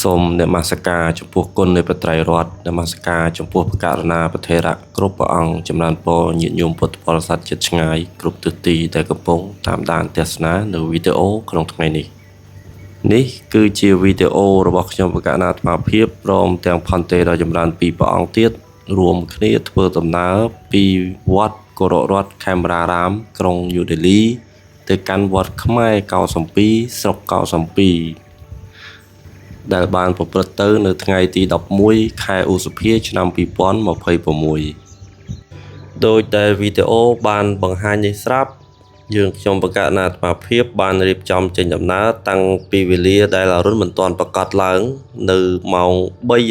សូមនមស្ការចំពោះគុណនៃព្រះត្រៃរតន៍នមស្ការចំពោះព្រះករុណាប្រថេរៈគ្រប់ព្រះអង្គចម្រើនពរញាតិញោមពុទ្ធបរិស័ទជិតឆ្ងាយគ្រប់ទិសទីដែលកំពុងតាមដានទស្សនានៅវីដេអូក្នុងថ្ងៃនេះគឺជាវីដេអូរបស់ខ្ញុំព្រះករុណាអាត្មាភាពព្រមទាំងផន្តេដ៏ចម្រើនពីរព្រះអង្គទៀតរួមគ្នាធ្វើដំណើរពីវត្តគោរពរដ្ឋខេមរារាមក្រុងញូដេលីទៅកាន់វត្តខ្មែរកោសំពីស្រុកកោសំពីដែលបានប្រព្រឹត្តទៅនៅថ្ងៃទី11ខែឧសភាឆ្នាំ2026ដោយដែលវីដេអូបានបង្ហាញនេះស្រាប់យើងខ្ញុំបកករណាអាត្មាភាពបានរៀបចំចេញដំណើរតាំងពីវេលាដែលអរុណមិនទាន់ប្រកាសឡើងនៅម៉ោង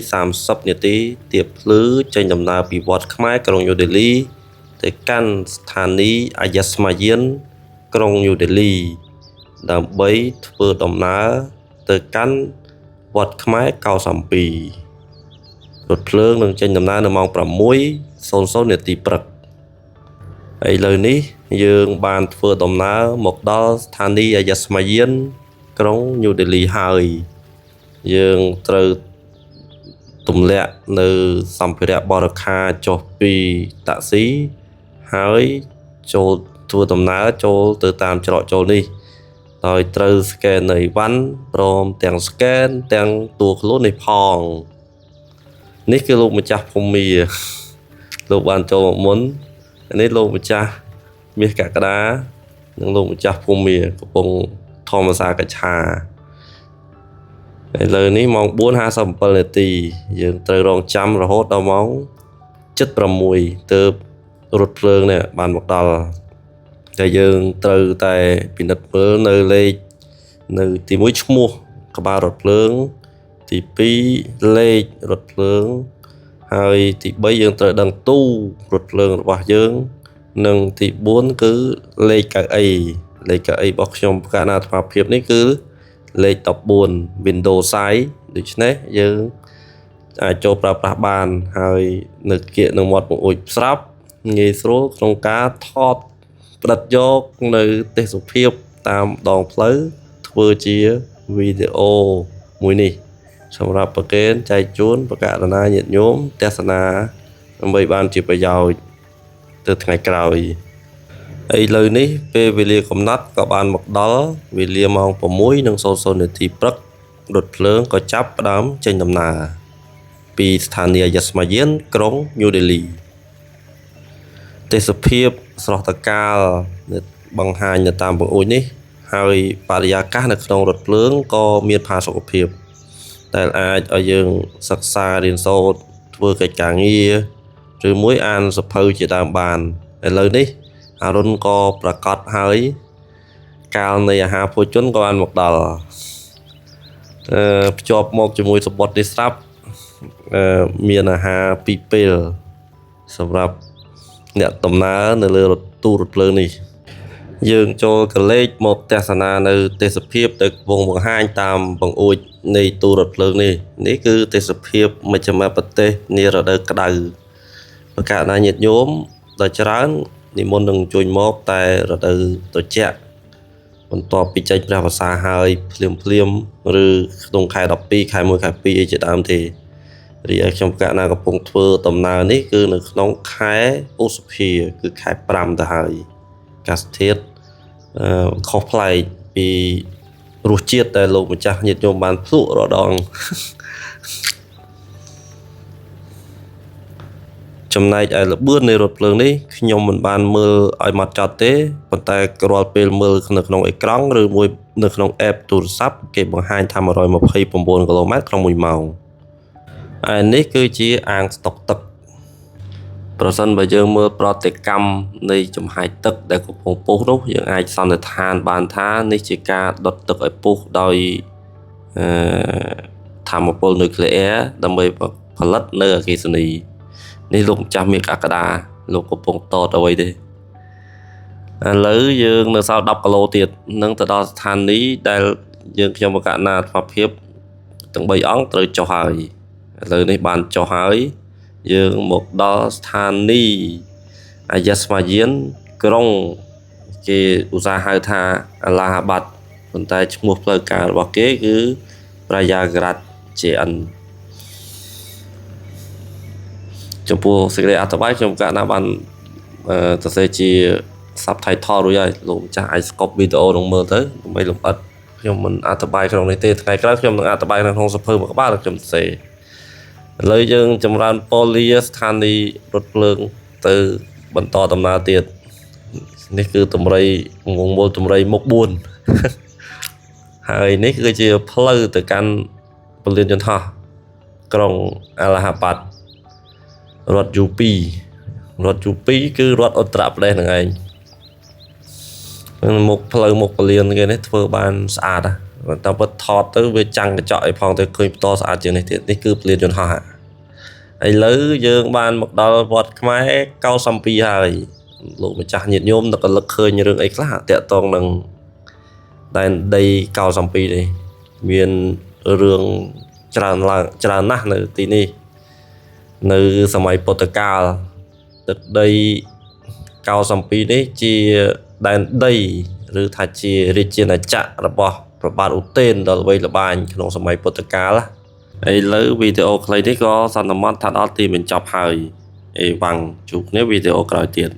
3:30 នាទីទៀបភ្លឺចេញដំណើរពីវត្តខ្មែរក្រុងញូដេលីទៅកាន់ស្ថានីយ៍អាយ៉ាស្មាយានក្រុងញូដេលីដើម្បីធ្វើដំណើរទៅកាន់វត្តខ្មែរកោសំពីរថភ្លើងនឹងចេញដំណើរនៅម៉ោង 6:00 នាទីព្រឹកឥឡូវនេះយើងបានធ្វើដំណើរមកដល់ស្ថានីយ៍អាយ៉ាស្មាយានក្រុងញូដេលីហើយយើងត្រូវទម្លាក់នៅសម្ភារៈបរិក្ខារចុះពីតាក់ស៊ីហើយចូលធ្វើដំណើរចូលទៅតាមច្រកចូលនេះដោយត្រូវស្កេននៅអីវ៉ាន់ព្រមទាំងស្កេនទាំងតួខ្លួននេះផងនេះគឺលោកម្ចាស់ភូមិលោកបានចូលមកមុននេះលោកម្ចាស់មាសកក្កដានិងលោកម្ចាស់ភូមិកំពុងធម្មសាកច្ឆាឥឡូវនេះម៉ោង 4:57 នាទីយើងត្រូវរងចាំរហូតដល់ម៉ោង 7:06 ទើបរថភ្លើងនេះបានមកដល់តែយើងត្រូវតែពិនិត្យមើលនៅលេខនៅទី1ឈ្មោះក្បាលរថភ្លើងទី2លេខរថភ្លើងហើយទី3យើងត្រូវដឹងទូរថភ្លើងរបស់យើងនិងទី4គឺលេខកៅអីរបស់ខ្ញុំប្រកាសអាត្មាភាពនេះគឺលេខ14 Windows size ដូច្នេះយើងអាចចូលប្រើប្រាស់បានហើយនៅគៀកនឹងមាត់បង្អួចស្រាប់ងាយស្រួលក្នុងការថតផ្ដិតយកនៅទេសភាពតាមដងផ្លូវធ្វើជាវីដេអូមួយនេះសម្រាប់ប្រកេនចែកជូនប្រកាសណាញាតិញោមទស្សនាដើម្បីបានជាប្រយោជន៍ទៅថ្ងៃក្រោយឥឡូវនេះពេលវេលាកំណត់ក៏បានមកដល់វេលាម៉ោង 6:00 នាទីព្រឹករថភ្លើងក៏ចាប់ផ្ដើមចេញដំណើរពីស្ថានីយ៍អាយ៉ាស្មាយានក្រុងញូដេលីទេសភាពស្រស់ត្រកាលបង្ហាញនៅតាមបង្អួចនេះហើយបរិយាកាសនៅក្នុងរថភ្លើងក៏មានផាសុកភាពដែលអាចឲ្យយើងសិក្សារៀនសូត្រធ្វើកិច្ចការងារឬមួយអានសភៅជាដើមបានឥឡូវនេះអរុណក៏ប្រកាសហើយកាលនៃអាហារភោជនក៏បានមកដល់ភ្ជាប់មកជាមួយសម្បត្តិនេះស្រាប់មានអាហារពីរពេលសម្រាប់អ្នកដំណើរនៅលើរថភ្លើងនេះយើងចូលកលេចមកទស្សនានៅទេសភាពទៅកំពុងបង្ហាញតាមបង្អួចនៃទូរថភ្លើងនេះគឺទេសភាពមជ្ឈមប្រទេសនារដូវក្តៅប្រកាសណាញាតិញោមដល់ច្រើននិមន្តនឹងជួយមកតែរដូវត្រជាក់បន្ទាប់ពីចេញព្រះវស្សាហើយភ្លាមឬក្នុងខែ12ខែ1ខែ2អីជាដើមទេរីឯខ្ញុំកណាកំពុងធ្វើដំណើរនេះគឺនៅក្នុងខែឧសភាគឺខែ5ទៅហើយអាកាសធាតុខុសប្លែកពីរសជាតិដែលលោកម្ចាស់ញាតិញោមបានភ្លក់រដងចំណែកឯល្បឿននៃរថភ្លើងនេះខ្ញុំមិនបានមើលឲ្យម៉ត់ចត់ទេប៉ុន្តែរាល់ពេលមើលនៅក្នុងអេក្រង់ឬមួយនៅក្នុង app ទូរស័ព្ទគេបង្ហាញថា 129 គីឡូម៉ែត្រក្នុង1ម៉ោងហើយនេះគឺជាអាងស្តុកទឹកប្រសិនបើយើងមើលប្រតិកម្មនៃចំហាយទឹកដែលកំពុងពុះនោះយើងអាចសន្និដ្ឋានបានថានេះជាការដុតទឹកឲ្យពុះដោយថាមពលនុយក្លេអ៊ែរដើម្បីផលិតនៅអគ្គិសនីនេះលោកម្ចាស់មាសកក្កដាលោកកំពុងតតអ្វីទេឥឡូវយើងនៅសល់10គីឡូទៀតនឹងទៅដល់ស្ថានីយ៍ដែលយើងខ្ញុំបកករណាអាត្មាភាពទាំង3អង្គត្រូវចុះហើយឥឡូវនេះបានចុះហើយយើងមកដល់ស្ថានីយ៍អាយ៉ាស្មាយានក្រុងគេឧស្សាហ៍ហៅថាអាឡាហាបាត់ប៉ុន្តែឈ្មោះផ្លូវការរបស់គេគឺប្រាយ៉ាក្រាត់ JN ចំពោះសេចក្តីអត្ថបទខ្ញុំកាលណាបានសរសេរជា subtitle រួចហើយលោកម្ចាស់អាចស្កប់វីដេអូនឹងមើលទៅដើម្បីលម្អិតខ្ញុំមិនអត្ថបទក្នុងនេះទេថ្ងៃក្រោយខ្ញុំនឹងអត្ថបទក្នុងសភៅមួយក្បាលខ្ញុំសរសេរឥឡូវយើងចម្រើនប៉ូលីស្ថានីយ៍រថភ្លើងទៅបន្តដំណើរទៀតនេះគឺតម្រៃងងមូលតម្រៃមុខ4ហើយនេះគឺជាផ្លូវទៅកាន់ពលានយន្តហោះក្រុងអាឡាហាបាត់រដ្ឋ UP រដ្ឋ UP គឺរដ្ឋឧត្តរប្រទេសហ្នឹងឯងមុខផ្លូវមុខពលានគេនេះធ្វើបានស្អាតតែពិតថតទៅវាចាំងកញ្ចក់ឲ្យផងទៅឃើញផ្ទាល់ស្អាតជាងនេះទៀតនេះគឺពលានយន្តហោះឥឡូវយើងបានមកដល់វត្តខ្មែរ92ហើយលោកម្ចាស់ញាតិញោមនឹករលឹកឃើញរឿងអីខ្លះតាក់ទងនឹងដែនដី92នេះមានរឿងច្រើនណាស់នៅទីនេះនៅសម័យពុទ្ធកាលទឹកដី92នេះជាដែនដីឬថាជារាជាណាចក្ររបស់ព្រះបាទឧទែនដ៏ល្បីល្បាញក្នុងសម័យពុទ្ធកាលឥឡូវវីដេអូខ្លីនេះក៏សន្មតថាដល់ទីបញ្ចប់ហើយអេវ៉ាំងជួបគ្នាវីដេអូក្រោយទៀត